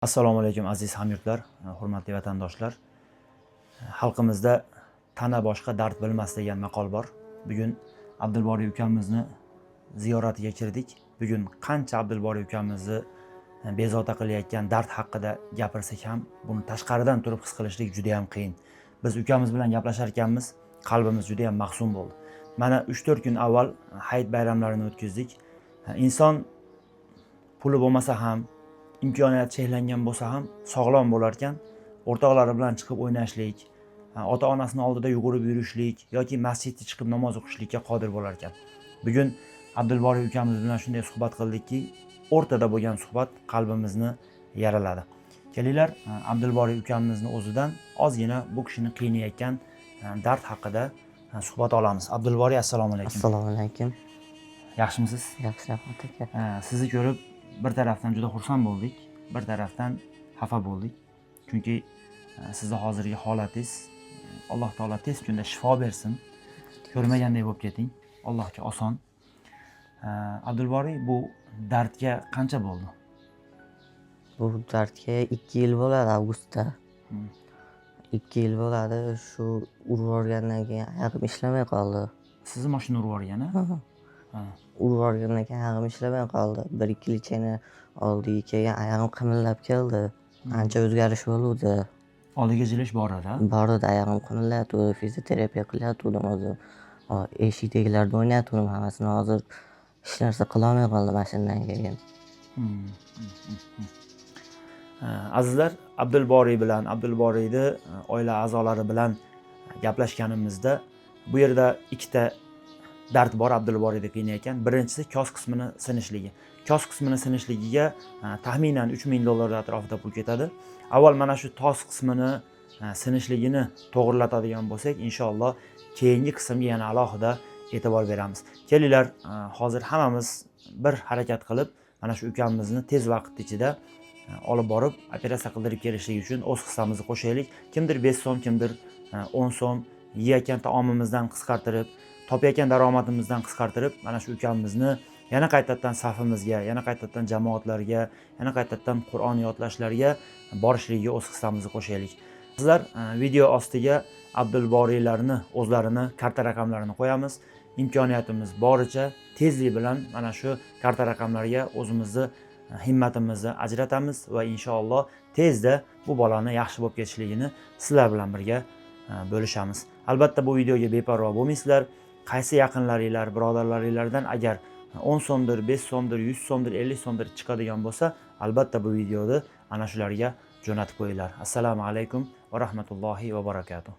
Assalomu alaykum aziz hamyurtlar, hurmatli vatandoshlar. Xalqimizda tana boshqa dard bilmas degan maqol bor. Bugun Abdulboriy ukamizni ziyoratiga kirdik. Bugun qancha Abdulboriy ukamizni bezovta qilayotgan dard haqida gapirsak ham, buni tashqaridan turib his qilishlik juda ham qiyin. Biz ukamiz bilan gaplashar ekanmiz, qalbimiz juda ham mahzun bo'ldi. Mana 3-4 kun avval hayit bayramlarini o'tkazdik. Inson puli bo'lmasa ham, imkoniyat cheklangan bo'lsa ham sog'lom bo'lar ekan, o'rtoqlari bilan chiqib o'ynashlik, ota-onasini oldida yugurib yurishlik yoki masjidga chiqib namoz o'qishlikka qodir bo'lar ekan. Bugun Abdulboriy ukamiz bilan shunday suhbat qildikki, o'rtada bo'lgan suhbat qalbimizni yaraladi. Kelinglar, Abdulboriy ukamizni o'zidan ozgina bu kishini qiynayotgan dard haqida suhbat olamiz. Abdulboriy, assalomu alaykum. Assalomu alaykum. Yaxshimisiz? Yaxshi, rahmat aka. Sizni ko'rib bir tarafdan juda xursand bo'ldik, bir tarafdan xafa bo'ldik. Chunki sizni hozirgi holatingiz Alloh taolo tez kunda shifo bersin. Ko'rmagandek bo'lib keting. Allohga oson. Abdulboriy, bu dardga qancha bo'ldi? Bu dardga 2 yil bo'ladi avgustda. 2 yil bo'ladi. Shu urib yuborgandan keyin oyog'im ishlamay qoldi. Sizni mashina urib yuborgan-a? Urib yuborgandan keyin oyog'im ishlamay qoldi. 1-2 yilchani oldiga kelgan oyog'im qimillab keldi. Ancha o'zgarish bo'ldi. Oldiga jilish bor edi. Bor edi, oyog'im qimillayotdi, fizioterapiya qilyotgandim o'zim. Eshikdagilarda o'ynayotgandim hammasini. Hozir hech narsa qila olmay qoldim mashinadan keyin. Azizlar, Abdulboriy bilan, Abdulboriyni oila a'zolari bilan gaplashganimizda bu yerda ikkita dard bor Abdulboriyni qiynayotgan. Birinchisi kos qismini sinishligi. Kos qismini sinishligiga taxminan $3000 atrofida pul ketadi. Avval mana shu tos qismini sinishligini to'g'rilatadigan bo'lsak, inshaalloh keyingi qismga yana alohida e'tibor beramiz. Kelinglar, hozir hammamiz bir harakat qilib, mana shu ukamizni tez vaqt ichida olib borib operatsiya qildirib kelishlik uchun o'z hissamizni qo'shaylik. Kimdir 5 so'm, kimdir 10 so'm yeyotgan taomimizdan qisqartirib, topayotgan daromadimizdan qisqartirib, mana shu ukamizni yana qaytadan safimizga, yana qaytadan jamoatlarga, yana qaytadan Qur'on yodlashlarga borishligiga o'z hissamizni qo'shaylik. Sizlar video ostiga Abdulboriylarni o'zlarini karta raqamlarini qo'yamiz. Imkoniyatimiz boricha tezlik bilan mana shu karta raqamlariga o'zimizni himmatimizni ajratamiz va inshaalloh tezda bu bolani yaxshi bo'lib ketishligini sizlar bilan birga bo'lishamiz. Albatta bu videoga beparvo bo'lmaysizlar. Qaysi yaqinlaringlar, birodarlaringlardan agar 10 so'mdir, 5 so'mdir, 100 so'mdir, 50 so'mdir chiqadigan bo'lsa, albatta bu videoni ana shularga jo'natib qo'yinglar. Assalomu alaykum va rahmatullohi va barakatuh.